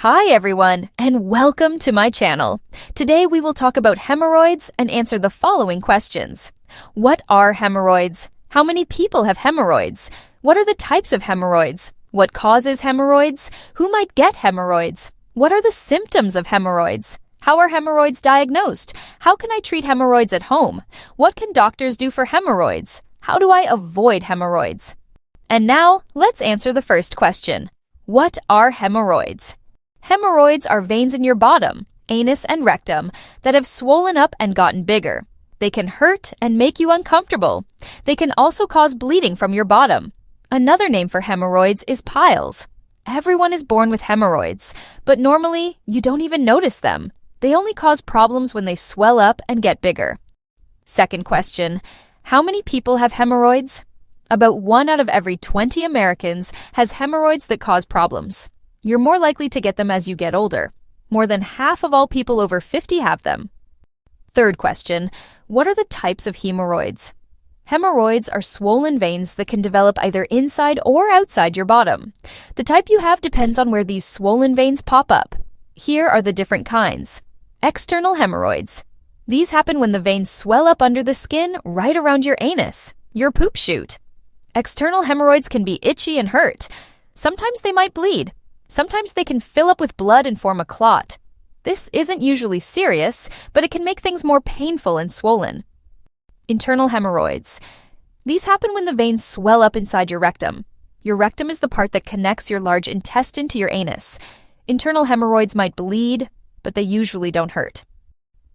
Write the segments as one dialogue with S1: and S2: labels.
S1: Hi everyone, and welcome to my channel. Today we will talk about hemorrhoids and answer the following questions. What are hemorrhoids? How many people have hemorrhoids? What are the types of hemorrhoids? What causes hemorrhoids? Who might get hemorrhoids? What are the symptoms of hemorrhoids? How are hemorrhoids diagnosed? How can I treat hemorrhoids at home? What can doctors do for hemorrhoids? How do I avoid hemorrhoids? And now, let's answer the first question. What are hemorrhoids? Hemorrhoids are veins in your bottom, anus and rectum, that have swollen up and gotten bigger. They can hurt and make you uncomfortable. They can also cause bleeding from your bottom. Another name for hemorrhoids is piles. Everyone is born with hemorrhoids, but normally you don't even notice them. They only cause problems when they swell up and get bigger. Second question, how many people have hemorrhoids? About 1 out of every 20 Americans has hemorrhoids that cause problems. You're more likely to get them as you get older. More than half of all people over 50 have them. Third question, what are the types of hemorrhoids? Hemorrhoids are swollen veins that can develop either inside or outside your bottom. The type you have depends on where these swollen veins pop up. Here are the different kinds. External hemorrhoids. These happen when the veins swell up under the skin right around your anus, your poop chute. External hemorrhoids can be itchy and hurt. Sometimes they might bleed. Sometimes they can fill up with blood and form a clot. This isn't usually serious, but it can make things more painful and swollen. Internal hemorrhoids. These happen when the veins swell up inside your rectum. Your rectum is the part that connects your large intestine to your anus. Internal hemorrhoids might bleed, but they usually don't hurt.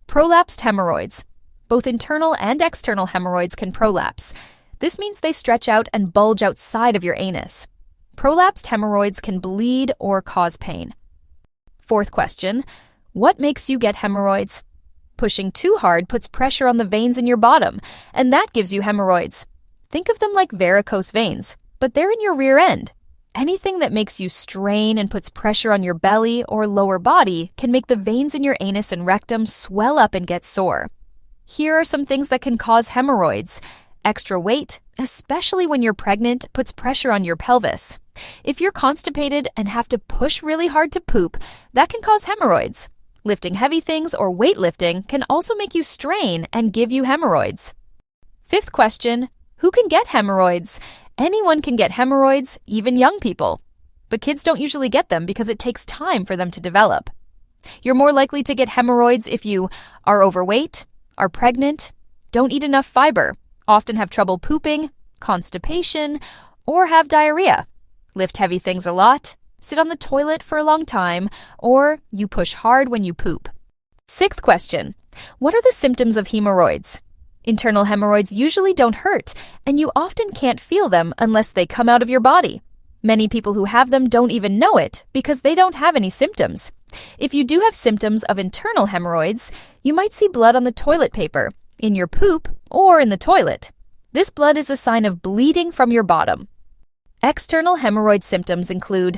S1: Prolapsed hemorrhoids. Both internal and external hemorrhoids can prolapse. This means they stretch out and bulge outside of your anus. Prolapsed hemorrhoids can bleed or cause pain. Fourth question, what makes you get hemorrhoids? Pushing too hard puts pressure on the veins in your bottom, and that gives you hemorrhoids. Think of them like varicose veins, but they're in your rear end. Anything that makes you strain and puts pressure on your belly or lower body can make the veins in your anus and rectum swell up and get sore. Here are some things that can cause hemorrhoids. Extra weight, especially when you're pregnant, puts pressure on your pelvis. If you're constipated and have to push really hard to poop, that can cause hemorrhoids. Lifting heavy things or weightlifting can also make you strain and give you hemorrhoids. Fifth question, who can get hemorrhoids? Anyone can get hemorrhoids, even young people. But kids don't usually get them because it takes time for them to develop. You're more likely to get hemorrhoids if you are overweight, are pregnant, don't eat enough fiber, often have trouble pooping, constipation, or have diarrhea. Lift heavy things a lot, sit on the toilet for a long time, or you push hard when you poop. Sixth question, what are the symptoms of hemorrhoids? Internal hemorrhoids usually don't hurt, and you often can't feel them unless they come out of your body. Many people who have them don't even know it because they don't have any symptoms. If you do have symptoms of internal hemorrhoids, you might see blood on the toilet paper, in your poop, or in the toilet. This blood is a sign of bleeding from your bottom. External hemorrhoid symptoms include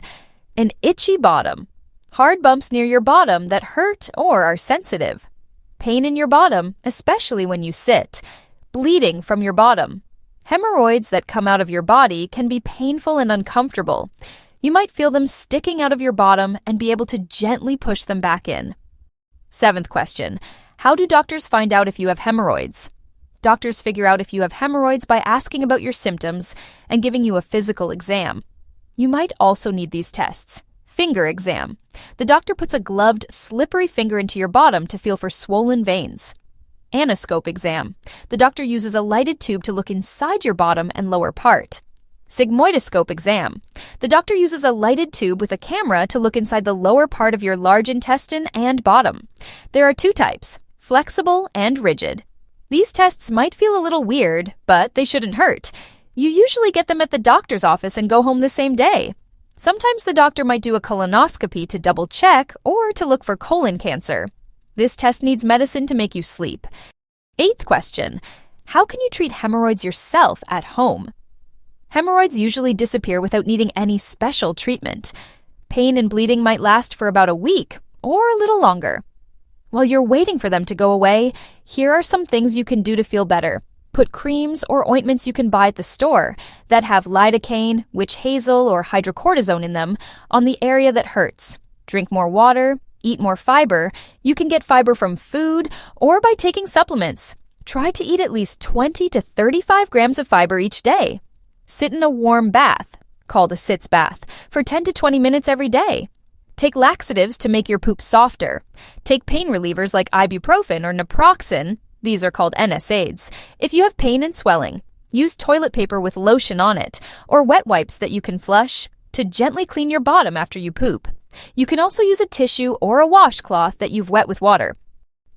S1: an itchy bottom, hard bumps near your bottom that hurt or are sensitive, pain in your bottom, especially when you sit, bleeding from your bottom. Hemorrhoids that come out of your body can be painful and uncomfortable. You might feel them sticking out of your bottom and be able to gently push them back in. Seventh question, how do doctors find out if you have hemorrhoids? Doctors figure out if you have hemorrhoids by asking about your symptoms and giving you a physical exam. You might also need these tests. Finger exam. The doctor puts a gloved, slippery finger into your bottom to feel for swollen veins. Anoscope exam. The doctor uses a lighted tube to look inside your bottom and lower part. Sigmoidoscope exam. The doctor uses a lighted tube with a camera to look inside the lower part of your large intestine and bottom. There are 2 types, flexible and rigid. These tests might feel a little weird, but they shouldn't hurt. You usually get them at the doctor's office and go home the same day. Sometimes the doctor might do a colonoscopy to double check or to look for colon cancer. This test needs medicine to make you sleep. Eighth question, how can you treat hemorrhoids yourself at home? Hemorrhoids usually disappear without needing any special treatment. Pain and bleeding might last for about a week or a little longer. While you're waiting for them to go away, here are some things you can do to feel better. Put creams or ointments you can buy at the store that have lidocaine, witch hazel, or hydrocortisone in them on the area that hurts. drink more water, eat more fiber. You can get fiber from food or by taking supplements. Try to eat at least 20 to 35 grams of fiber each day. Sit in a warm bath, called a sitz bath, for 10 to 20 minutes every day. Take laxatives to make your poop softer. Take pain relievers like ibuprofen or naproxen, these are called NSAIDs, if you have pain and swelling. Use toilet paper with lotion on it, or wet wipes that you can flush, to gently clean your bottom after you poop. You can also use a tissue or a washcloth that you've wet with water.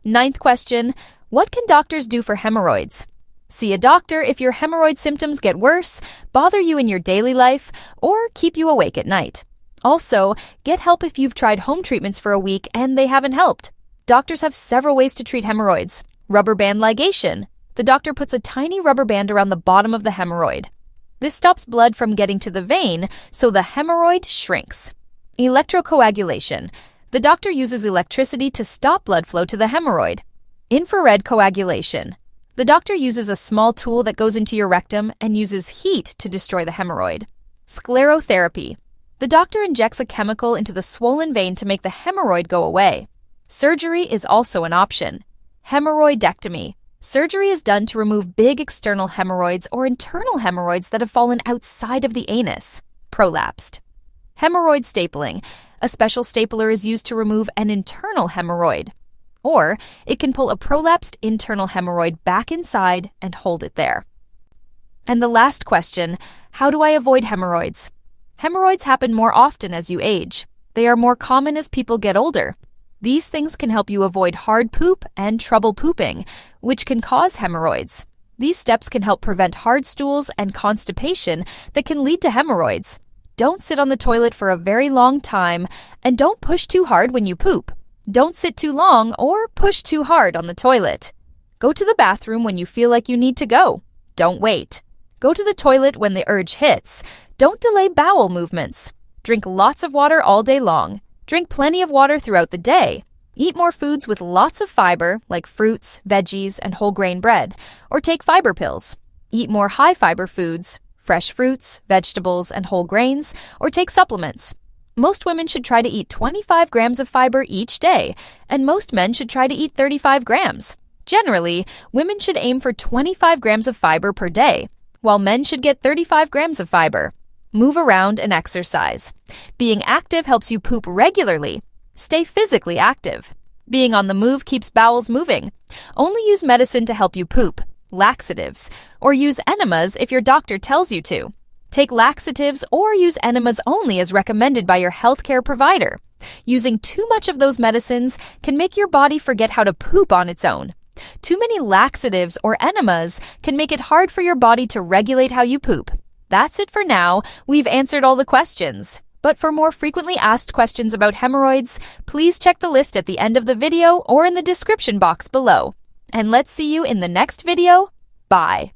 S1: 9th question, what can doctors do for hemorrhoids? See a doctor if your hemorrhoid symptoms get worse, bother you in your daily life, or keep you awake at night. Also, get help if you've tried home treatments for a week and they haven't helped. Doctors have several ways to treat hemorrhoids. Rubber band ligation. The doctor puts a tiny rubber band around the bottom of the hemorrhoid. This stops blood from getting to the vein, so the hemorrhoid shrinks. Electrocoagulation. The doctor uses electricity to stop blood flow to the hemorrhoid. Infrared coagulation. The doctor uses a small tool that goes into your rectum and uses heat to destroy the hemorrhoid. Sclerotherapy. The doctor injects a chemical into the swollen vein to make the hemorrhoid go away. Surgery is also an option. Hemorrhoidectomy. Surgery is done to remove big external hemorrhoids or internal hemorrhoids that have fallen outside of the anus. Prolapsed. Hemorrhoid stapling. A special stapler is used to remove an internal hemorrhoid. Or it can pull a prolapsed internal hemorrhoid back inside and hold it there. And the last question, how do I avoid hemorrhoids? Hemorrhoids happen more often as you age. They are more common as people get older. These things can help you avoid hard poop and trouble pooping, which can cause hemorrhoids. These steps can help prevent hard stools and constipation that can lead to hemorrhoids. Don't sit on the toilet for a very long time, and don't push too hard when you poop. Don't sit too long or push too hard on the toilet. Go to the bathroom when you feel like you need to go. Don't wait. Go to the toilet when the urge hits. Don't delay bowel movements. Drink lots of water all day long. Drink plenty of water throughout the day. Eat more foods with lots of fiber, like fruits, veggies, and whole grain bread, or take fiber pills. Eat more high-fiber foods, fresh fruits, vegetables, and whole grains, or take supplements. Most women should try to eat 25 grams of fiber each day, and most men should try to eat 35 grams. Generally, women should aim for 25 grams of fiber per day, while men should get 35 grams of fiber. Move around and exercise. Being active helps you poop regularly. Stay physically active. Being on the move keeps bowels moving. Only use medicine to help you poop, laxatives, or use enemas if your doctor tells you to. Take laxatives or use enemas only as recommended by your healthcare provider. Using too much of those medicines can make your body forget how to poop on its own. Too many laxatives or enemas can make it hard for your body to regulate how you poop. That's it for now. We've answered all the questions. But for more frequently asked questions about hemorrhoids, please check the list at the end of the video or in the description box below. And let's see you in the next video. Bye.